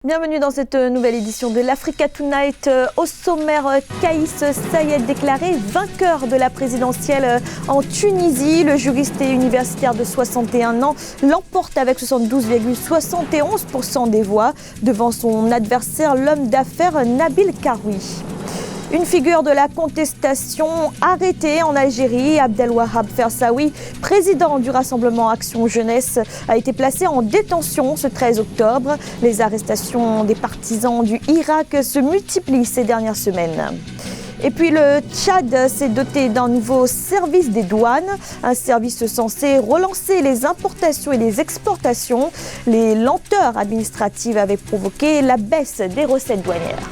Bienvenue dans cette nouvelle édition de l'Africa Tonight. Au sommaire, Kaïs Saïed déclaré vainqueur de la présidentielle en Tunisie. Le juriste et universitaire de 61 ans l'emporte avec 72,71% des voix devant son adversaire, l'homme d'affaires Nabil Karoui. Une figure de la contestation arrêtée en Algérie, Abdelwahab Fersaoui, président du Rassemblement Action Jeunesse, a été placé en détention ce 13 octobre. Les arrestations des partisans du Irak se multiplient ces dernières semaines. Et puis le Tchad s'est doté d'un nouveau service des douanes, un service censé relancer les importations et les exportations. Les lenteurs administratives avaient provoqué la baisse des recettes douanières.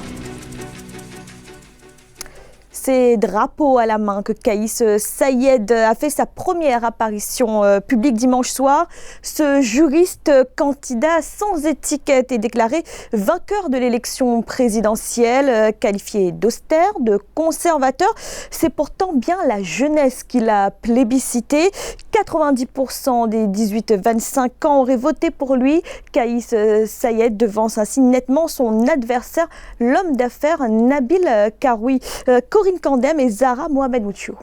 C'est drapeau à la main que Kaïs Saïed a fait sa première apparition publique dimanche soir. Ce juriste candidat sans étiquette est déclaré vainqueur de l'élection présidentielle, qualifié d'austère, de conservateur. C'est pourtant bien la jeunesse qui l'a plébiscité. 90% des 18-25 ans auraient voté pour lui. Kaïs Saïed devance ainsi nettement son adversaire, l'homme d'affaires Nabil Karoui. Corinne Kandem et Zahra Mohamed-Moutchou.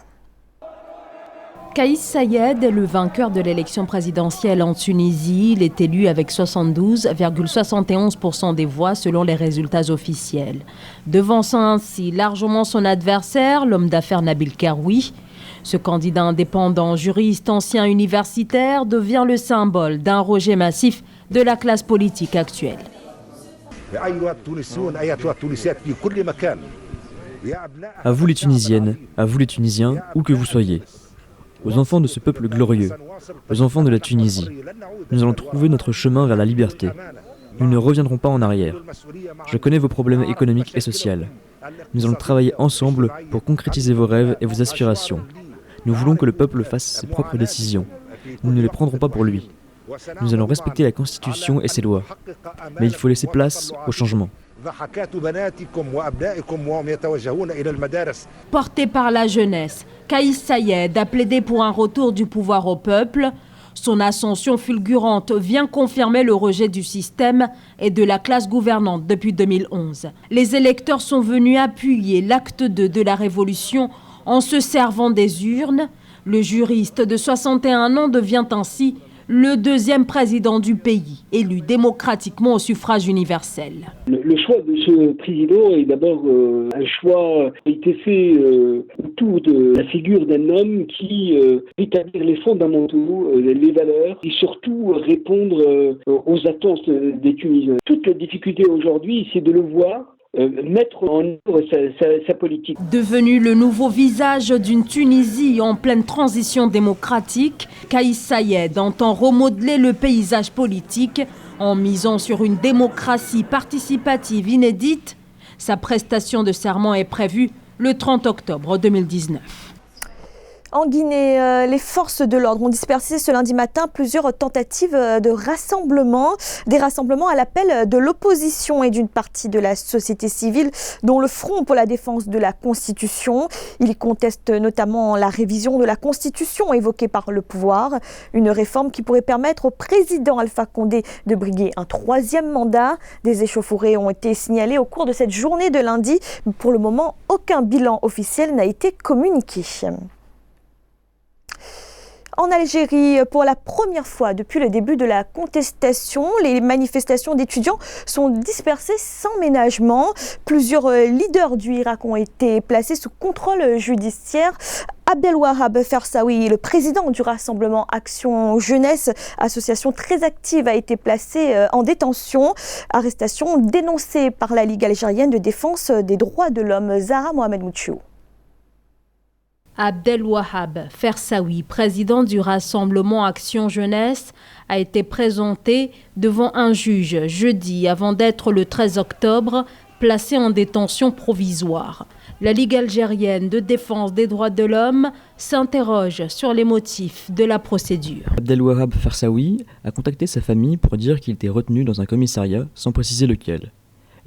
Kaïs Saïed est le vainqueur de l'élection présidentielle en Tunisie. Il est élu avec 72,71% des voix selon les résultats officiels. Devançant ainsi largement son adversaire, l'homme d'affaires Nabil Karoui. Ce candidat indépendant, juriste, ancien universitaire, devient le symbole d'un rejet massif de la classe politique actuelle. À vous les Tunisiennes, à vous les Tunisiens, où que vous soyez, aux enfants de ce peuple glorieux, aux enfants de la Tunisie, nous allons trouver notre chemin vers la liberté. Nous ne reviendrons pas en arrière. Je connais vos problèmes économiques et sociaux. Nous allons travailler ensemble pour concrétiser vos rêves et vos aspirations. Nous voulons que le peuple fasse ses propres décisions. Nous ne les prendrons pas pour lui. Nous allons respecter la Constitution et ses lois. Mais il faut laisser place au changement. Porté par la jeunesse, Kaïs Saïed a plaidé pour un retour du pouvoir au peuple. Son ascension fulgurante vient confirmer le rejet du système et de la classe gouvernante depuis 2011. Les électeurs sont venus appuyer l'acte 2 de la révolution en se servant des urnes. Le juriste de 61 ans devient ainsi le deuxième président du pays, élu démocratiquement au suffrage universel. Le choix de ce président est d'abord un choix qui a été fait autour de la figure d'un homme qui établit les fondamentaux, les valeurs et surtout répondre aux attentes des Tunisiens. Toute la difficulté aujourd'hui, c'est de le voir mettre en œuvre sa politique. Devenu le nouveau visage d'une Tunisie en pleine transition démocratique, Kaïs Saïed entend remodeler le paysage politique en misant sur une démocratie participative inédite. Sa prestation de serment est prévue le 30 octobre 2019. En Guinée, les forces de l'ordre ont dispersé ce lundi matin plusieurs tentatives de rassemblement, des rassemblements à l'appel de l'opposition et d'une partie de la société civile, dont le Front pour la défense de la Constitution. Ils contestent notamment la révision de la Constitution évoquée par le pouvoir, une réforme qui pourrait permettre au président Alpha Condé de briguer un troisième mandat. Des échauffourées ont été signalées au cours de cette journée de lundi. Pour le moment, aucun bilan officiel n'a été communiqué. En Algérie, pour la première fois depuis le début de la contestation, les manifestations d'étudiants sont dispersées sans ménagement. Plusieurs leaders du Irak ont été placés sous contrôle judiciaire. Abdelwahab Fersaoui, le président du Rassemblement Action Jeunesse, association très active, a été placé en détention. Arrestation dénoncée par la Ligue algérienne de défense des droits de l'homme. Zahra Mohamed-Moutchou. Abdelwahab Fersaoui, président du Rassemblement Action Jeunesse, a été présenté devant un juge jeudi avant d'être le 13 octobre placé en détention provisoire. La Ligue algérienne de défense des droits de l'homme s'interroge sur les motifs de la procédure. Abdelwahab Fersaoui a contacté sa famille pour dire qu'il était retenu dans un commissariat sans préciser lequel.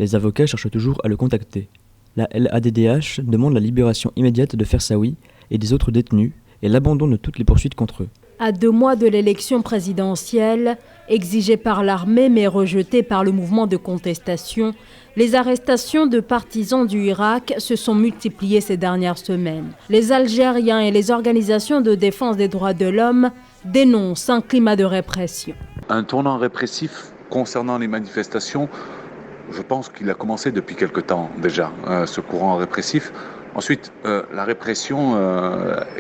Les avocats cherchent toujours à le contacter. La LADDH demande la libération immédiate de Fersaoui et des autres détenus et l'abandon de toutes les poursuites contre eux. À 2 mois de l'élection présidentielle, Exigées par l'armée mais rejetées par le mouvement de contestation, les arrestations de partisans du Irak se sont multipliées ces dernières semaines. Les Algériens et les organisations de défense des droits de l'homme dénoncent un climat de répression. Un tournant répressif concernant les manifestations, je pense qu'il a commencé depuis quelque temps déjà, ce courant répressif. Ensuite, la répression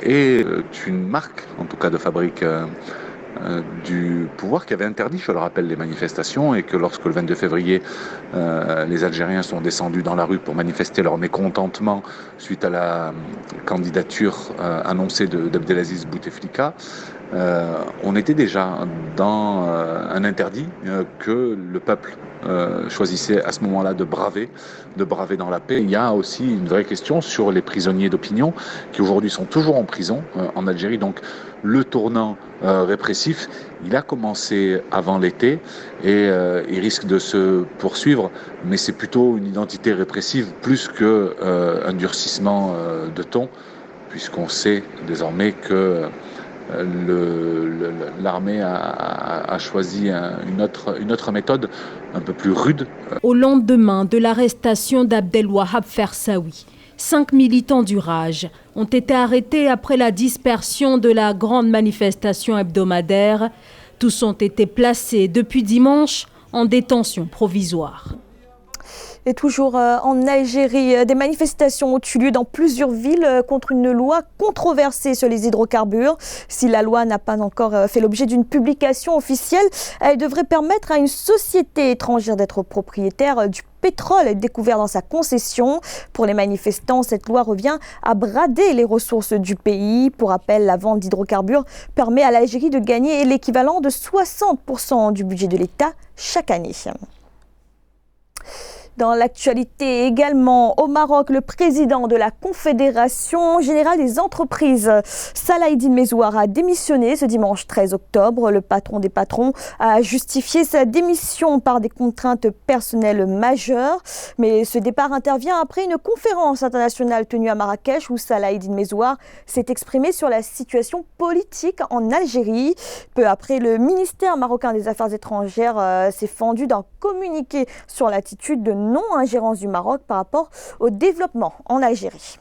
est une marque, en tout cas de fabrique du pouvoir qui avait interdit, je le rappelle, les manifestations, et que lorsque le 22 février, les Algériens sont descendus dans la rue pour manifester leur mécontentement suite à la candidature annoncée d'Abdelaziz Bouteflika, on était déjà dans un interdit que le peuple choisissait à ce moment-là de braver dans la paix. Il y a aussi une vraie question sur les prisonniers d'opinion qui aujourd'hui sont toujours en prison en Algérie. Donc le tournant répressif, il a commencé avant l'été et il risque de se poursuivre, mais c'est plutôt une identité répressive plus qu'un durcissement de ton, puisqu'on sait désormais que l'armée a choisi une autre méthode un peu plus rude. Au lendemain de l'arrestation d'Abdelwahab Fersaoui, 5 militants du Raj ont été arrêtés après la dispersion de la grande manifestation hebdomadaire. Tous ont été placés depuis dimanche en détention provisoire. Et toujours en Algérie, des manifestations ont eu lieu dans plusieurs villes contre une loi controversée sur les hydrocarbures. Si la loi n'a pas encore fait l'objet d'une publication officielle, elle devrait permettre à une société étrangère d'être propriétaire du pétrole découvert dans sa concession. Pour les manifestants, cette loi revient à brader les ressources du pays. Pour rappel, la vente d'hydrocarbures permet à l'Algérie de gagner l'équivalent de 60% du budget de l'État chaque année. Dans l'actualité également, au Maroc, le président de la Confédération générale des entreprises, Salah Eddine Mezouar, a démissionné ce dimanche 13 octobre. Le patron des patrons a justifié sa démission par des contraintes personnelles majeures. Mais ce départ intervient après une conférence internationale tenue à Marrakech où Salah Eddine Mezouar s'est exprimé sur la situation politique en Algérie. Peu après, le ministère marocain des Affaires étrangères s'est fendu d'un communiqué sur l'attitude de non-ingérence du Maroc par rapport au développement en Algérie.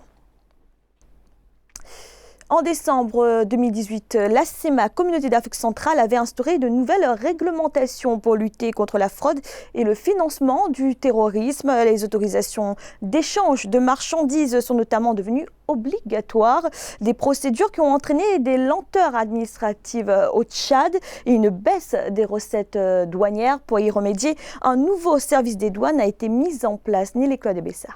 En décembre 2018, la CEMA, Communauté d'Afrique centrale, avait instauré de nouvelles réglementations pour lutter contre la fraude et le financement du terrorisme. Les autorisations d'échange de marchandises sont notamment devenues obligatoires. Des procédures qui ont entraîné des lenteurs administratives au Tchad et une baisse des recettes douanières. Pour y remédier, un nouveau service des douanes a été mis en place. Nelly Claude Bessa.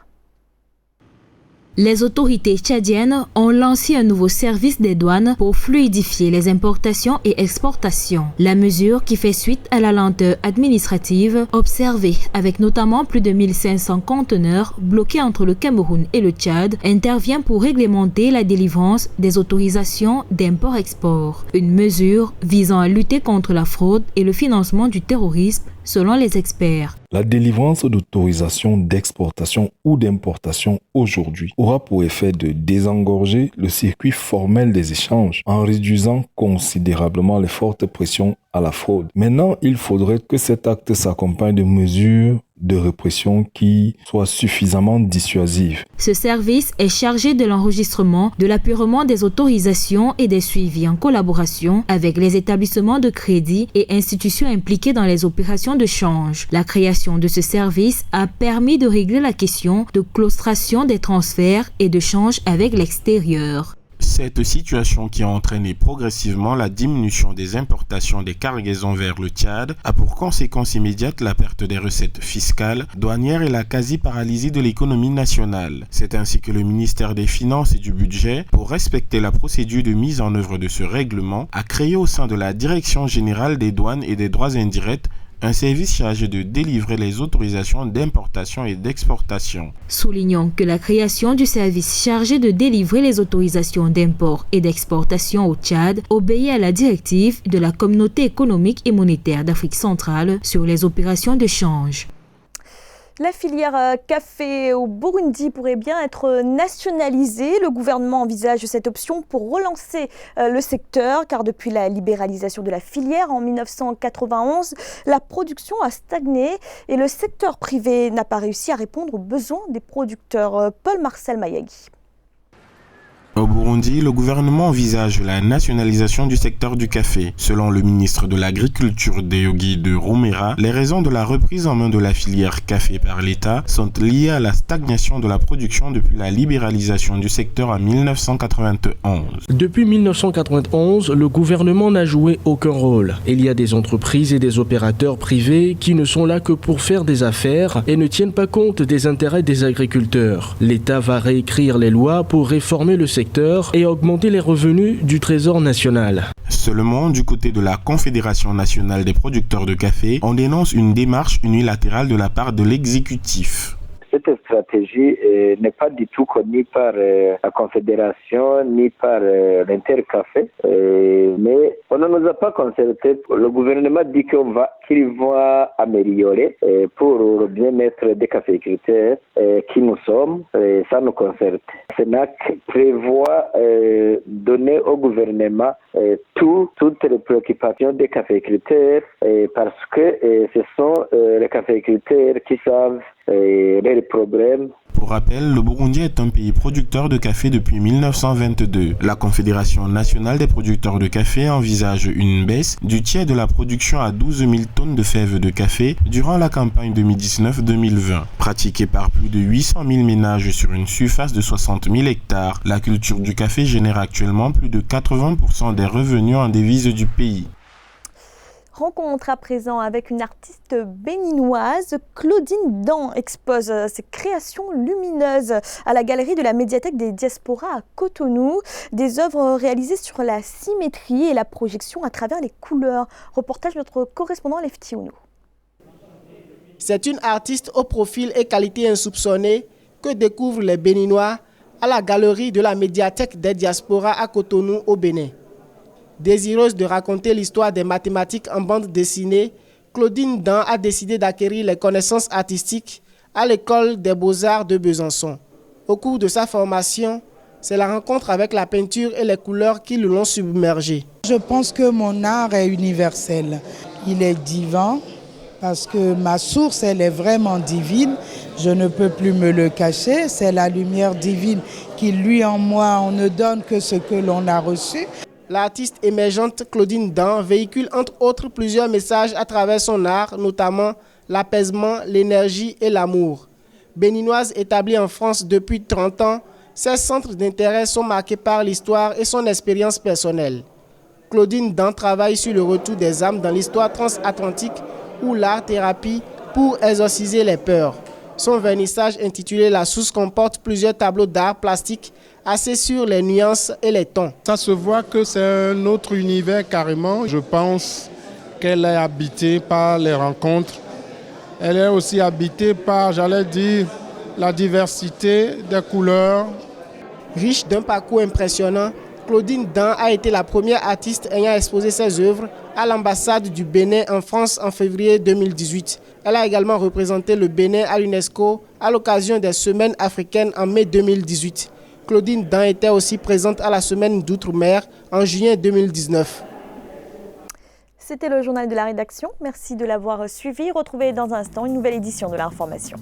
Les autorités tchadiennes ont lancé un nouveau service des douanes pour fluidifier les importations et exportations. La mesure, qui fait suite à la lenteur administrative observée avec notamment plus de 1500 conteneurs bloqués entre le Cameroun et le Tchad, intervient pour réglementer la délivrance des autorisations d'import-export. Une mesure visant à lutter contre la fraude et le financement du terrorisme, selon les experts. La délivrance d'autorisation d'exportation ou d'importation aujourd'hui aura pour effet de désengorger le circuit formel des échanges en réduisant considérablement les fortes pressions à la fraude. Maintenant, il faudrait que cet acte s'accompagne de mesures de répression qui soient suffisamment dissuasives. Ce service est chargé de l'enregistrement, de l'appurement des autorisations et des suivis en collaboration avec les établissements de crédit et institutions impliquées dans les opérations de change. La création de ce service a permis de régler la question de claustration des transferts et de change avec l'extérieur. Cette situation qui a entraîné progressivement la diminution des importations des cargaisons vers le Tchad a pour conséquence immédiate la perte des recettes fiscales, douanières et la quasi-paralysie de l'économie nationale. C'est ainsi que le ministère des Finances et du Budget, pour respecter la procédure de mise en œuvre de ce règlement, a créé au sein de la Direction générale des douanes et des droits indirects un service chargé de délivrer les autorisations d'importation et d'exportation. Soulignons que la création du service chargé de délivrer les autorisations d'import et d'exportation au Tchad obéit à la directive de la Communauté économique et monétaire d'Afrique centrale sur les opérations de change. La filière café au Burundi pourrait bien être nationalisée. Le gouvernement envisage cette option pour relancer le secteur, car depuis la libéralisation de la filière en 1991, la production a stagné et le secteur privé n'a pas réussi à répondre aux besoins des producteurs. Paul-Marcel Mayagui. Au Burundi, le gouvernement envisage la nationalisation du secteur du café. Selon le ministre de l'Agriculture Deogi de Rumera, les raisons de la reprise en main de la filière café par l'État sont liées à la stagnation de la production depuis la libéralisation du secteur en 1991. Depuis 1991, le gouvernement n'a joué aucun rôle. Il y a des entreprises et des opérateurs privés qui ne sont là que pour faire des affaires et ne tiennent pas compte des intérêts des agriculteurs. L'État va réécrire les lois pour réformer le secteur et augmenter les revenus du Trésor national. Seulement, du côté de la Confédération nationale des producteurs de café, on dénonce une démarche unilatérale de la part de l'exécutif. Cette stratégie n'est pas du tout connue par la Confédération ni par l'Intercafé, mais on ne nous a pas concerté. Le gouvernement dit qu'il va améliorer pour le bien-être des caféiculteurs qui nous sommes, et ça nous concerne. SENAC prévoit donner au gouvernement toutes les préoccupations des caféiculteurs parce que ce sont les caféiculteurs qui savent les problèmes. Pour rappel, le Burundi est un pays producteur de café depuis 1922. La Confédération nationale des producteurs de café envisage une baisse du tiers de la production à 12 000 tonnes de fèves de café durant la campagne 2019-2020. Pratiquée par plus de 800 000 ménages sur une surface de 60 000 hectares, la culture du café génère actuellement plus de 80% des revenus en devises du pays. Rencontre à présent avec une artiste béninoise. Claudine Dan expose ses créations lumineuses à la galerie de la médiathèque des diasporas à Cotonou. Des œuvres réalisées sur la symétrie et la projection à travers les couleurs. Reportage de notre correspondant Lefty Ounou. C'est une artiste au profil et qualité insoupçonnée que découvrent les Béninois à la galerie de la médiathèque des diasporas à Cotonou au Bénin. Désireuse de raconter l'histoire des mathématiques en bande dessinée, Claudine Dan a décidé d'acquérir les connaissances artistiques à l'école des beaux-arts de Besançon. Au cours de sa formation, c'est la rencontre avec la peinture et les couleurs qui l'ont submergée. Je pense que mon art est universel. Il est divin parce que ma source, elle est vraiment divine. Je ne peux plus me le cacher. C'est la lumière divine qui, lui en moi, on ne donne que ce que l'on a reçu. L'artiste émergente Claudine Dan véhicule entre autres plusieurs messages à travers son art, notamment l'apaisement, l'énergie et l'amour. Béninoise établie en France depuis 30 ans, ses centres d'intérêt sont marqués par l'histoire et son expérience personnelle. Claudine Dan travaille sur le retour des âmes dans l'histoire transatlantique ou l'art-thérapie pour exorciser les peurs. Son vernissage intitulé La Source comporte plusieurs tableaux d'art plastique assez sur les nuances et les tons. Ça se voit que c'est un autre univers carrément. Je pense qu'elle est habitée par les rencontres. Elle est aussi habitée par, j'allais dire, la diversité des couleurs. Riche d'un parcours impressionnant, Claudine Dan a été la première artiste ayant exposé ses œuvres à l'ambassade du Bénin en France en février 2018. Elle a également représenté le Bénin à l'UNESCO à l'occasion des Semaines africaines en mai 2018. Claudine Dan était aussi présente à la Semaine d'Outre-mer en juillet 2019. C'était le journal de la rédaction. Merci de l'avoir suivi. Retrouvez dans un instant une nouvelle édition de l'information.